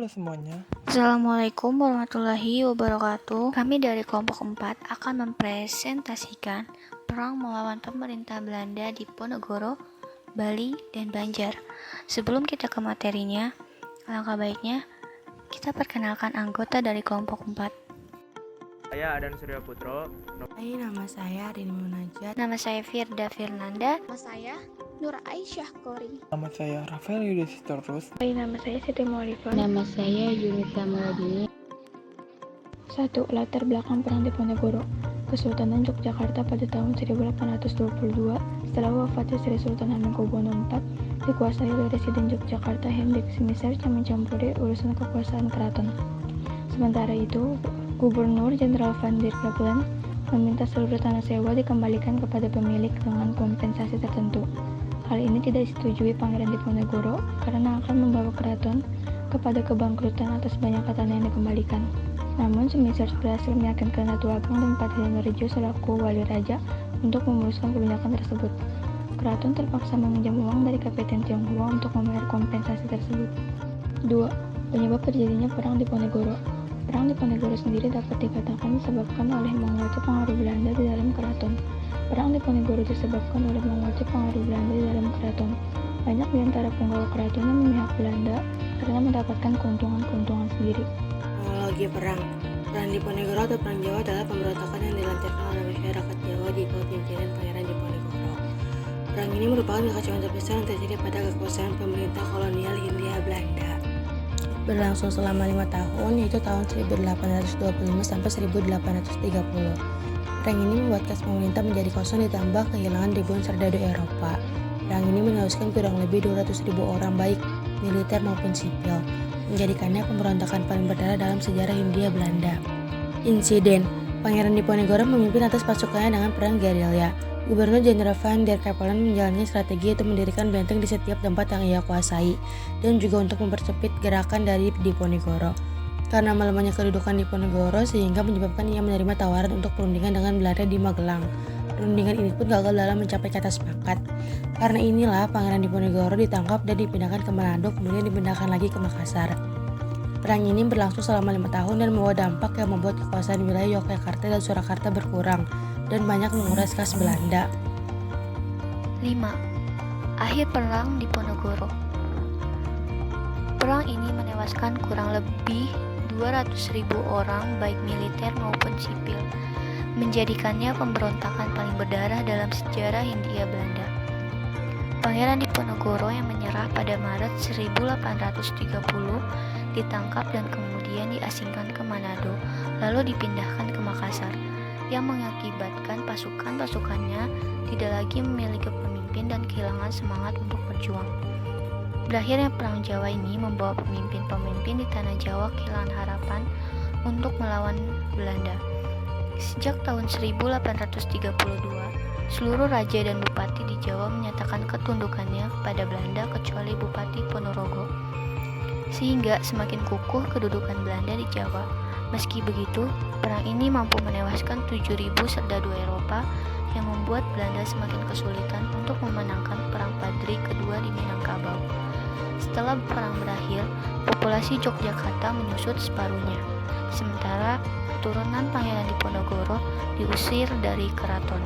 semuanya. Assalamualaikum warahmatullahi wabarakatuh. Kami dari kelompok 4 akan mempresentasikan perang melawan pemerintah Belanda di Ponorogo, Bali, dan Banjar. Sebelum kita ke materinya, alangkah baiknya kita perkenalkan anggota dari kelompok 4. Saya Adan Surya Putro. Nama saya Rini Munajat. Nama saya Firda Firnanda. Nama saya Nur Aisyah Kori. Nama saya Rafael Yudhistyorus. Nama saya Siti Maulifah. Nama saya Yunita Muladini. 1. Latar belakang perang di Ponorogo. Kesultanan Yogyakarta pada tahun 1822, setelah wafatnya Sri Sultan Hamengkubuwono IV, dikuasai oleh Residen Yogyakarta Hendrik Smisart yang mencampuri urusan kekuasaan keraton. Sementara itu, Gubernur Jenderal Van der Capellen meminta seluruh tanah sewa dikembalikan kepada pemilik dengan kompensasi tertentu. Hal ini tidak disetujui Pangeran Diponegoro karena akan membawa keraton kepada kebangkrutan atas banyaknya tanah yang dikembalikan. Namun, Smisart berhasil meyakinkan Ratu Ageng dan Patih Danorejo selaku wali raja untuk memuluskan kebijakan tersebut. Keraton terpaksa meminjam uang dari Kapiten Tionghoa untuk membayar kompensasi tersebut. 2. Penyebab terjadinya perang di Ponorogo. Perang di Ponorogo sendiri dapat dikatakan disebabkan oleh menguatnya pengaruh Belanda di dalam keraton. Perang di Ponorogo disebabkan oleh menguatnya pengaruh Belanda di dalam keraton. Banyak di antara penggawa keraton yang memihak Belanda karena mendapatkan keuntungan-keuntungan sendiri. Kronologi perang. Perang Diponegoro atau Perang Jawa adalah pemberontakan yang dilancarkan oleh masyarakat Jawa di bawah pimpinan Pangeran Diponegoro. Perang ini merupakan kekacauan terbesar yang terjadi pada kekuasaan pemerintah kolonial Hindia Belanda. Berlangsung selama 5 tahun, yaitu tahun 1825 sampai 1830. Perang ini membuat kas pemerintah menjadi kosong ditambah kehilangan ribuan serdadu Eropa. Perang ini menewaskan kurang lebih 200.000 orang baik militer maupun sipil, menjadikannya pemberontakan paling berdarah dalam sejarah Hindia Belanda. Insiden. Pangeran Diponegoro memimpin atas pasukannya dengan perang gerilya. Gubernur Jenderal Van der Capellen menjalankan strategi untuk mendirikan benteng di setiap tempat yang ia kuasai, dan juga untuk mempersempit gerakan dari Diponegoro. Karena melemahnya kedudukan Diponegoro sehingga menyebabkan ia menerima tawaran untuk perundingan dengan Belanda di Magelang. Perundingan ini pun gagal dalam mencapai kata sepakat. Karena inilah Pangeran Diponegoro ditangkap dan dipindahkan ke Manado, kemudian dipindahkan lagi ke Makassar. Perang ini berlangsung selama 5 tahun dan membawa dampak yang membuat kekuasaan wilayah Yogyakarta dan Surakarta berkurang dan banyak menguras kas Belanda. 5. Akhir perang di Ponorogo. Perang ini menewaskan kurang lebih 200.000 orang baik militer maupun sipil, menjadikannya pemberontakan paling berdarah dalam sejarah Hindia Belanda. Pangeran Diponegoro yang menyerah pada Maret 1830 ditangkap dan kemudian diasingkan ke Manado, lalu dipindahkan ke Makassar, yang mengakibatkan pasukan-pasukannya tidak lagi memiliki pemimpin dan kehilangan semangat untuk berjuang. Berakhirnya Perang Jawa ini membawa pemimpin-pemimpin di Tanah Jawa kehilangan harapan untuk melawan Belanda. Sejak tahun 1832, seluruh raja dan bupati di Jawa menyatakan ketundukannya kepada Belanda kecuali Bupati Ponorogo, sehingga semakin kukuh kedudukan Belanda di Jawa. Meski begitu, perang ini mampu menewaskan 7.000 serdadu Eropa yang membuat Belanda semakin kesulitan untuk memenangkan Perang Padri kedua di Minangkabau. Setelah perang berakhir, populasi Yogyakarta menyusut separuhnya, sementara keturunan Pangeran Diponegoro diusir dari keraton.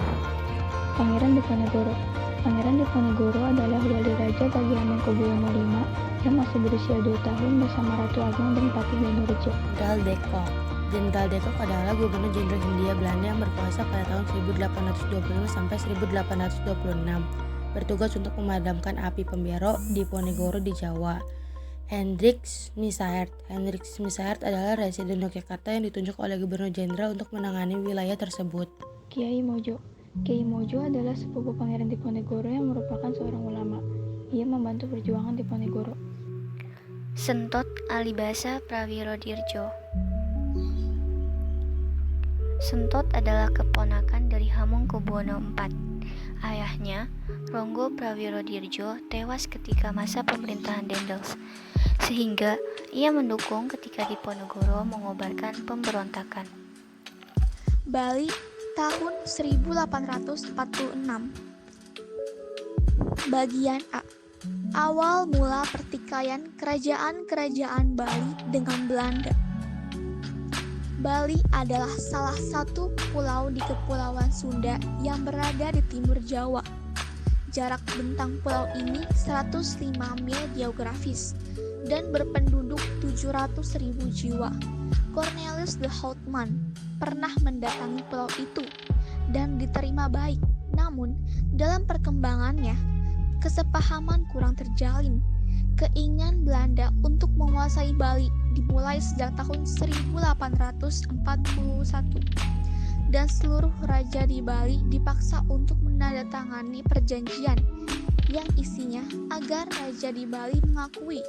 Pangeran Diponegoro. Pangeran Diponegoro adalah wali raja bagi Hamengkubuwono V yang masih berusia 2 tahun bersama Ratu Ageng dan Patih Danorejo. Jenderal de Kock. Jenderal de Kock adalah Gubernur Jenderal Hindia Belanda yang berkuasa pada tahun 1825 sampai 1826, bertugas untuk memadamkan api pembero di Ponorogo di Jawa. Hendrik Smisart. Hendrik Smisart adalah Residen Yogyakarta yang ditunjuk oleh Gubernur Jenderal untuk menangani wilayah tersebut. Kiai Mojo. Kiai Mojo adalah sepupu Pangeran Diponegoro yang merupakan seorang ulama. Ia membantu perjuangan Diponegoro. Sentot Alibasa Prawirodirjo. Sentot adalah keponakan dari Hamengkubuwono IV. Ayahnya, Ronggo Prawirodirjo, tewas ketika masa pemerintahan Dendels, sehingga ia mendukung ketika Diponegoro mengobarkan pemberontakan. Bali tahun 1846. Bagian A. Awal mula pertikaian kerajaan-kerajaan Bali dengan Belanda. Bali adalah salah satu pulau di Kepulauan Sunda yang berada di timur Jawa. Jarak bentang pulau ini 105 mil geografis dan berpenduduk 700.000 jiwa. Cornelis de Houtman pernah mendatangi pulau itu dan diterima baik. Namun, dalam perkembangannya, kesepahaman kurang terjalin. Keinginan Belanda untuk menguasai Bali dimulai sejak tahun 1841 dan seluruh raja di Bali dipaksa untuk menandatangani perjanjian yang isinya agar raja di Bali mengakui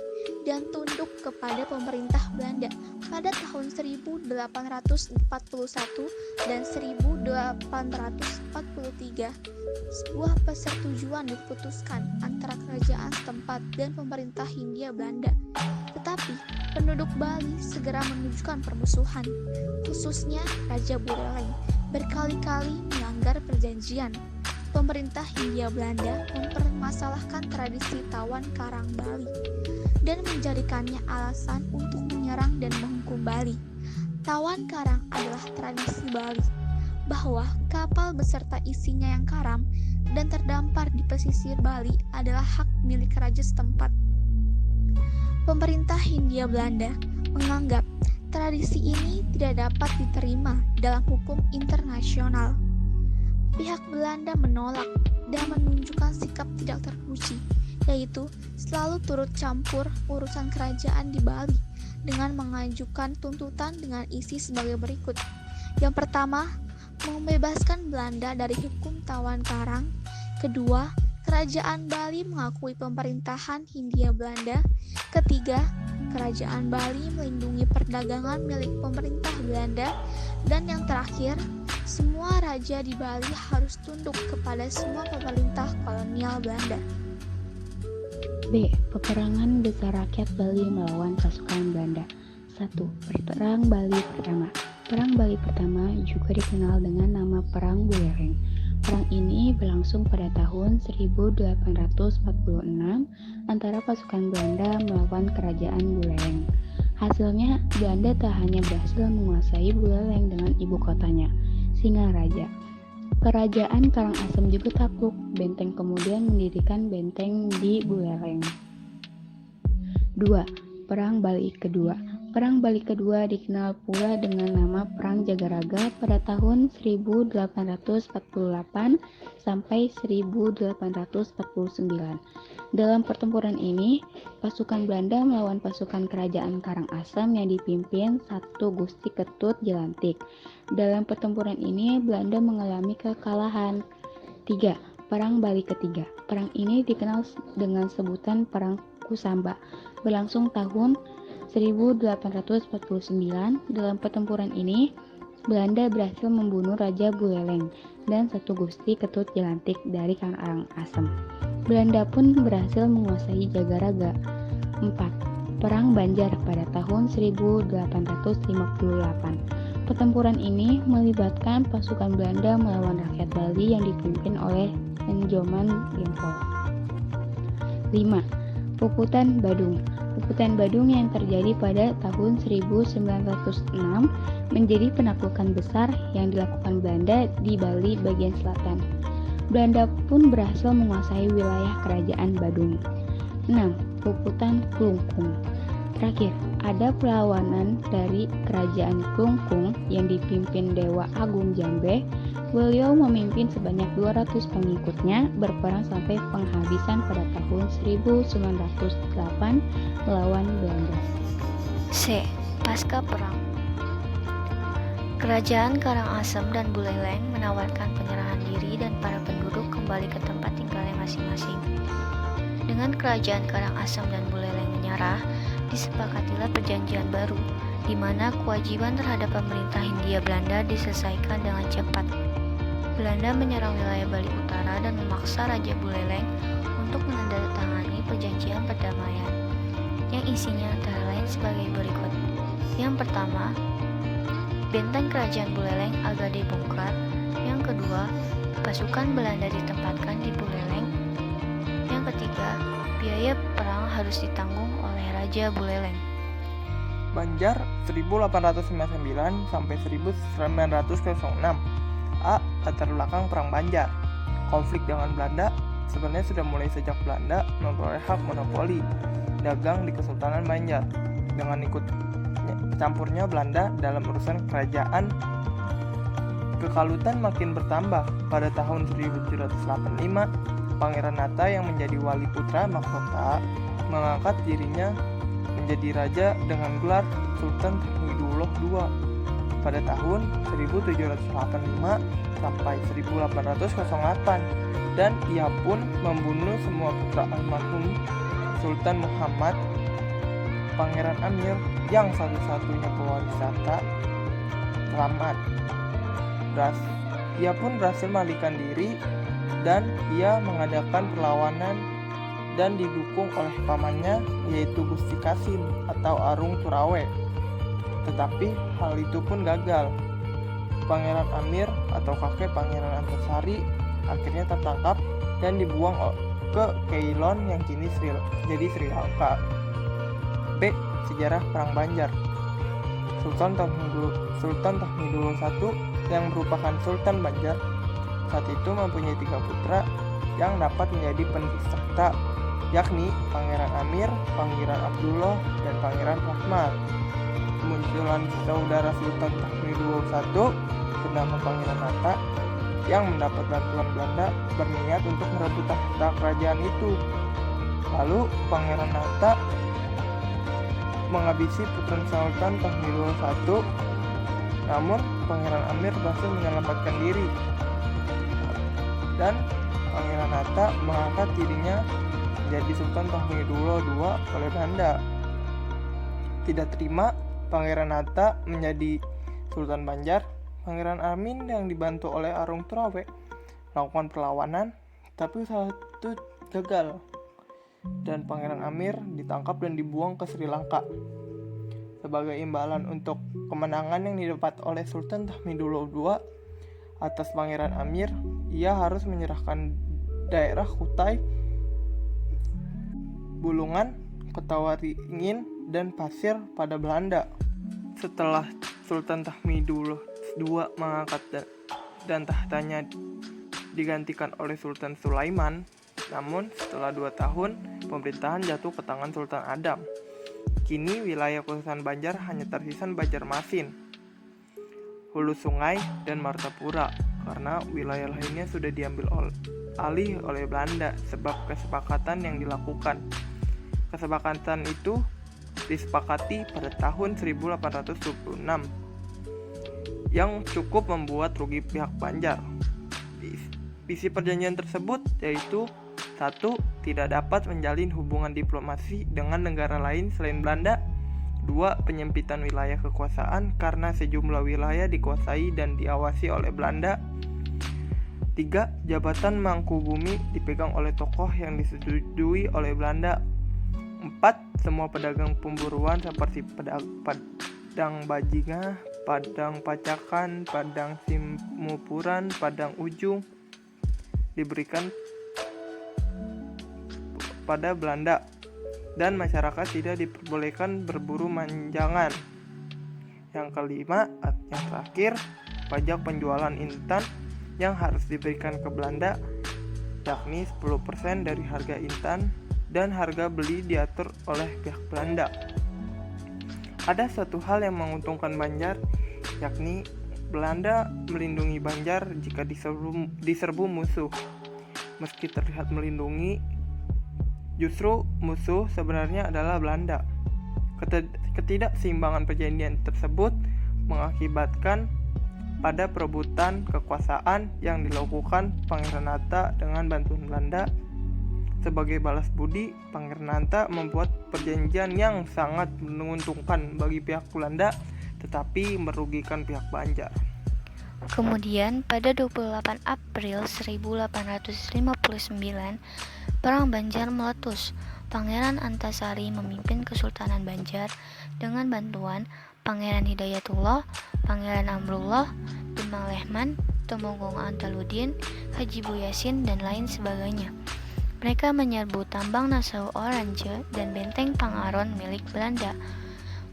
dan tunduk kepada pemerintah Belanda pada tahun 1841 dan 1843. Sebuah persetujuan diputuskan antara kerajaan setempat dan pemerintah Hindia Belanda. Tetapi penduduk Bali segera menunjukkan permusuhan, khususnya Raja Buleleng berkali-kali melanggar perjanjian. Pemerintah Hindia Belanda mempermasalahkan tradisi tawan karang Bali dan menjadikannya alasan untuk menyerang dan menghukum Bali. Tawan karang adalah tradisi Bali, bahwa kapal beserta isinya yang karam dan terdampar di pesisir Bali adalah hak milik raja setempat. Pemerintah Hindia Belanda menganggap tradisi ini tidak dapat diterima dalam hukum internasional. Pihak Belanda menolak dan menunjukkan sikap tidak terpuji, yaitu selalu turut campur urusan kerajaan di Bali dengan mengajukan tuntutan dengan isi sebagai berikut. Yang pertama, membebaskan Belanda dari hukum tawan karang. Kedua, kerajaan Bali mengakui pemerintahan Hindia Belanda. Ketiga, kerajaan Bali melindungi perdagangan milik pemerintah Belanda. Dan yang terakhir, semua raja di Bali harus tunduk kepada semua pemerintah kolonial Belanda. B. Peperangan besar rakyat Bali melawan pasukan Belanda. 1. Perang Bali Pertama. Perang Bali Pertama juga dikenal dengan nama Perang Buleleng. Perang ini berlangsung pada tahun 1846 antara pasukan Belanda melawan kerajaan Buleleng. Hasilnya, Belanda tak hanya berhasil menguasai Buleleng dengan ibu kotanya, Singaraja. Kerajaan Karangasem juga takluk. Benteng kemudian mendirikan benteng di Buleleng. 2. Perang Bali Kedua. Perang Bali Kedua dikenal pula dengan nama Perang Jagaraga pada tahun 1848 sampai 1849. Dalam pertempuran ini, pasukan Belanda melawan pasukan kerajaan Karangasem yang dipimpin Satu Gusti Ketut Jelantik. Dalam pertempuran ini, Belanda mengalami kekalahan. 3. Perang Bali Ketiga. Perang ini dikenal dengan sebutan Perang Kusamba, berlangsung tahun 1849. Dalam pertempuran ini, Belanda berhasil membunuh Raja Buleleng dan Satu Gusti Ketut Jelantik dari Karangasem. Belanda pun berhasil menguasai Jagaraga. 4. Perang Banjar pada tahun 1858. Pertempuran ini melibatkan pasukan Belanda melawan rakyat Bali yang dipimpin oleh Enjoman Gempol. 5. Puputan Badung. Puputan Badung yang terjadi pada tahun 1906 menjadi penaklukan besar yang dilakukan Belanda di Bali bagian selatan. Belanda pun berhasil menguasai wilayah kerajaan Badung. 6. Puputan Klungkung. Terakhir, ada perlawanan dari kerajaan Klungkung yang dipimpin Dewa Agung Jambe. Beliau memimpin sebanyak 200 pengikutnya berperang sampai penghabisan pada tahun 1908 melawan Belanda. C. Pasca Perang. Kerajaan Karangasem dan Buleleng menawarkan penyerahan diri dan para penduduk kembali ke tempat tinggalnya masing-masing. Dengan kerajaan Karangasem dan Buleleng menyerah, disepakatilah perjanjian baru, di mana kewajiban terhadap pemerintah Hindia Belanda diselesaikan dengan cepat. Belanda menyerang wilayah Bali Utara dan memaksa Raja Buleleng untuk menandatangani perjanjian perdamaian, yang isinya antara lain sebagai berikut. Yang pertama, benteng kerajaan Buleleng agak dibongkar. Yang kedua, pasukan Belanda ditempatkan di Buleleng. Yang ketiga, biaya perang harus ditanggung oleh Raja Buleleng. Banjar 1859 sampai 1906. A. Latar belakang Perang Banjar. Konflik dengan Belanda sebenarnya sudah mulai sejak Belanda memperoleh hak monopoli dagang di Kesultanan Banjar. Dengan ikut campurnya Belanda dalam urusan kerajaan, kekalutan makin bertambah. Pada tahun 1785, Pangeran Nata yang menjadi wali putra mahkota mengangkat dirinya menjadi raja dengan gelar Sultan Tahmidullah II pada tahun 1785 sampai 1808, dan ia pun membunuh semua putra almarhum Sultan Muhammad. Pangeran Amir yang satu-satunya pewaris tahta selamat. Ia pun berhasil melarikan diri dan ia mengadakan perlawanan dan didukung oleh pamannya, yaitu Gusti Kasim atau Arung Turawe. Tetapi hal itu pun gagal. Pangeran Amir atau kakek Pangeran Antasari akhirnya tertangkap dan dibuang ke Ceylon yang kini jadi Sri Lanka. B. Sejarah Perang Banjar. Sultan Tahmidullah I yang merupakan Sultan Banjar saat itu mempunyai 3 putra yang dapat menjadi penerus tahta, yakni Pangeran Amir, Pangeran Abdullah, dan Pangeran Rahmat. Kemunculan saudara Sultan Tahmidullah I bernama Pangeran Nata yang mendapat bantuan Belanda berniat untuk merebut tahta kerajaan itu. Lalu Pangeran Nata menghabisi putra Sultan Tahmidullah I, namun Pangeran Amir berhasil menyelamatkan diri dan Pangeran Nata mengangkat dirinya menjadi Sultan Tahmidullah II oleh Belanda. Tidak terima Pangeran Nata menjadi Sultan Banjar, Pangeran Amin yang dibantu oleh Arung Turawe melakukan perlawanan, tapi usaha itu gagal dan Pangeran Amir ditangkap dan dibuang ke Sri Lanka. Sebagai imbalan untuk kemenangan yang didapat oleh Sultan Tahmidullah II atas Pangeran Amir, ia harus menyerahkan daerah Kutai, Bulungan, Ketawaringin, dan Pasir pada Belanda. Setelah Sultan Tahmidullah II mengangkat dan tahtanya digantikan oleh Sultan Sulaiman, namun setelah 2 tahun pemerintahan jatuh ke tangan Sultan Adam. Kini wilayah Kesultanan Banjar hanya tersisa Banjarmasin, Hulu Sungai, dan Martapura karena wilayah lainnya sudah diambil alih oleh Belanda sebab kesepakatan yang dilakukan. Kesepakatan itu disepakati pada tahun 1826 yang cukup membuat rugi pihak Banjar. Isi perjanjian tersebut yaitu 1. Tidak dapat menjalin hubungan diplomasi dengan negara lain selain Belanda. 2. Penyempitan wilayah kekuasaan karena sejumlah wilayah dikuasai dan diawasi oleh Belanda. 3. Jabatan Mangkubumi dipegang oleh tokoh yang disetujui oleh Belanda. 4. Semua pedagang pemburuan seperti Padang Bajingan, Padang Pacakan, Padang Simupuran, Padang Ujung diberikan pada Belanda dan masyarakat tidak diperbolehkan berburu manjangan. Yang kelima, yang terakhir, pajak penjualan intan yang harus diberikan ke Belanda yakni 10% dari harga intan dan harga beli diatur oleh pihak Belanda. Ada satu hal yang menguntungkan Banjar, yakni Belanda melindungi Banjar jika diserbu musuh. Meski terlihat melindungi, justru musuh sebenarnya adalah Belanda. Ketidakseimbangan perjanjian tersebut mengakibatkan pada perebutan kekuasaan yang dilakukan Pangeran Nata dengan bantuan Belanda. Sebagai balas budi, Pangeran Nata membuat perjanjian yang sangat menguntungkan bagi pihak Belanda tetapi merugikan pihak Banjar. Kemudian pada 28 April 1859, Perang Banjar meletus. Pangeran Antasari memimpin Kesultanan Banjar dengan bantuan Pangeran Hidayatullah, Pangeran Amrullah, Demang Lehman, Tumenggung Antaluddin, Haji Buyasin, dan lain sebagainya. Mereka menyerbu tambang Nassau Orange dan benteng Pangaron milik Belanda.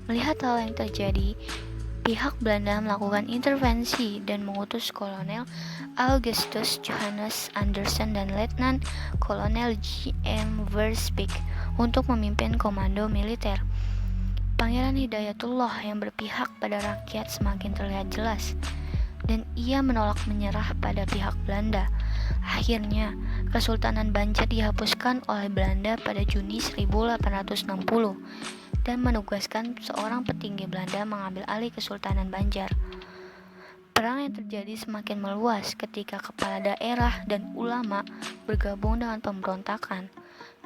Melihat hal yang terjadi, pihak Belanda melakukan intervensi dan mengutus Kolonel Augustus Johannes Andersen dan Letnan Kolonel J.M. Versbeek untuk memimpin komando militer. Pangeran Hidayatullah yang berpihak pada rakyat semakin terlihat jelas, dan ia menolak menyerah pada pihak Belanda. Akhirnya, Kesultanan Banjar dihapuskan oleh Belanda pada Juni 1860 dan menugaskan seorang petinggi Belanda mengambil alih Kesultanan Banjar. Perang yang terjadi semakin meluas ketika kepala daerah dan ulama bergabung dengan pemberontakan.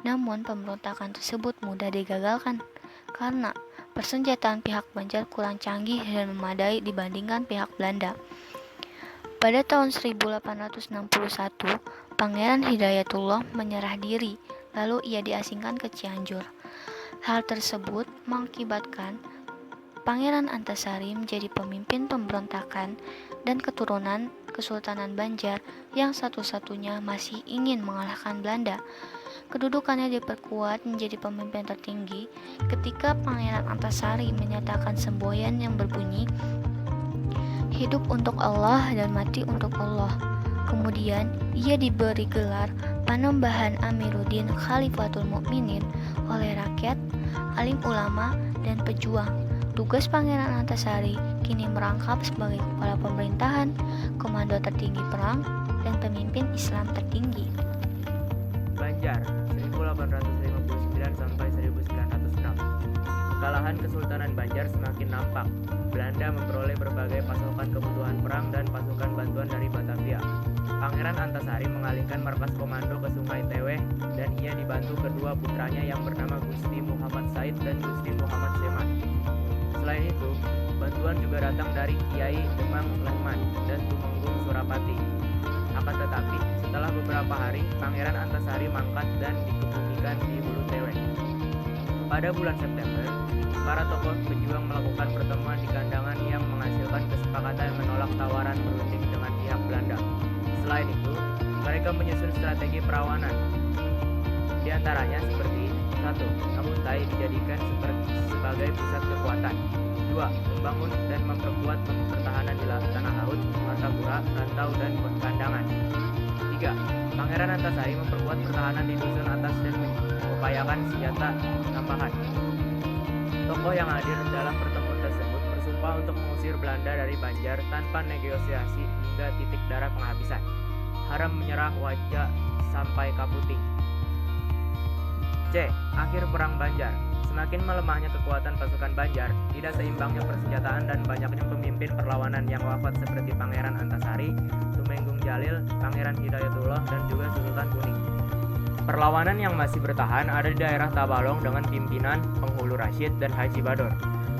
Namun pemberontakan tersebut mudah digagalkan karena persenjataan pihak Banjar kurang canggih dan memadai dibandingkan pihak Belanda. Pada tahun 1861, Pangeran Hidayatullah menyerah diri, lalu ia diasingkan ke Cianjur. Hal tersebut mengakibatkan Pangeran Antasari menjadi pemimpin pemberontakan dan keturunan Kesultanan Banjar yang satu-satunya masih ingin mengalahkan Belanda. Kedudukannya diperkuat menjadi pemimpin tertinggi ketika Pangeran Antasari menyatakan semboyan yang berbunyi, "Hidup untuk Allah dan mati untuk Allah." Kemudian, ia diberi gelar Panembahan Amiruddin Khalifatul Mukminin oleh rakyat, alim ulama, dan pejuang. Tugas Pangeran Antasari kini merangkap sebagai kepala pemerintahan, komando tertinggi perang, dan pemimpin Islam tertinggi. Banjar 1859 sampai 1906. Kekalahan Kesultanan Banjar semakin nampak. Belanda memperoleh berbagai pasokan kebutuhan perang dan pasukan bantuan dari Batavia. Pangeran Antasari mengalihkan markas komando ke Sungai Teweh dan ia dibantu kedua putranya yang bernama Gusti Muhammad Said dan Gusti Muhammad Seman. Selain itu, bantuan juga datang dari Kiai Demang Lehman dan Tumenggung Surapati. Akan tetapi, setelah beberapa hari, Pangeran Antasari mangkat dan dikebumikan di Hulu Teweh. Pada bulan September, para tokoh pejuang melakukan pertemuan di Kandangan yang menghasilkan kesepakatan menolak tawaran berunding dengan pihak Belanda. Selain itu, mereka menyusun strategi perlawanan. Di antaranya seperti 1. Ngambutai dijadikan sebagai pusat kekuatan. 2. Membangun dan memperkuat pertahanan di tanah laut, Martapura, Rantau, dan Kandangan. 3. Pangeran Antasari memperkuat pertahanan di dusun atas dan mengupayakan senjata tambahan. Tokoh yang hadir dalam pertemuan tersebut bersumpah untuk mengusir Belanda dari Banjar tanpa negosiasi hingga titik darah penghabisan. Haram menyerah wajah sampai kaputing. C. Akhir Perang Banjar. Semakin melemahnya kekuatan pasukan Banjar, tidak seimbangnya persenjataan dan banyaknya pemimpin perlawanan yang wafat seperti Pangeran Antasari, Tumenggung Jalil, Pangeran Hidayatullah, dan juga Sultan Kuning. Perlawanan yang masih bertahan ada di daerah Tabalong dengan pimpinan Penghulu Rashid dan Haji Bador.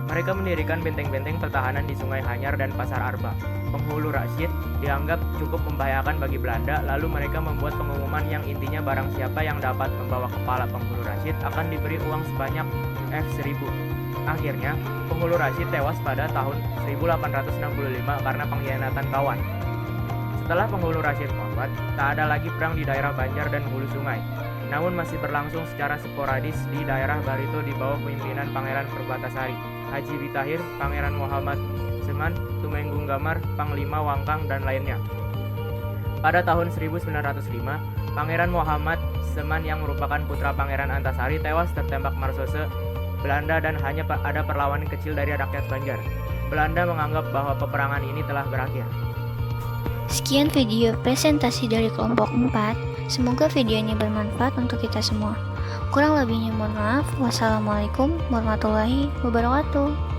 Mereka mendirikan benteng-benteng pertahanan di Sungai Hanyar dan Pasar Arba. Penghulu Rashid dianggap cukup membahayakan bagi Belanda, lalu mereka membuat pengumuman yang intinya barang siapa yang dapat membawa kepala Penghulu Rashid akan diberi uang sebanyak F1000. Akhirnya, Penghulu Rashid tewas pada tahun 1865 karena pengkhianatan kawan. Setelah Penghulu Rashid wafat, tak ada lagi perang di daerah Banjar dan Hulu Sungai. Namun masih berlangsung secara sporadis di daerah Barito di bawah pemimpinan Pangeran Perbatasari, Haji Bitahir, Pangeran Muhammad Seman, Tumenggung Gamar, Panglima Wangkang, dan lainnya. Pada tahun 1905, Pangeran Muhammad Seman yang merupakan putra Pangeran Antasari tewas tertembak marsose Belanda dan hanya ada perlawanan kecil dari rakyat Banjar. Belanda menganggap bahwa peperangan ini telah berakhir. Sekian video presentasi dari kelompok 4. Semoga video ini bermanfaat untuk kita semua. Kurang lebihnya mohon maaf. Wassalamualaikum warahmatullahi wabarakatuh.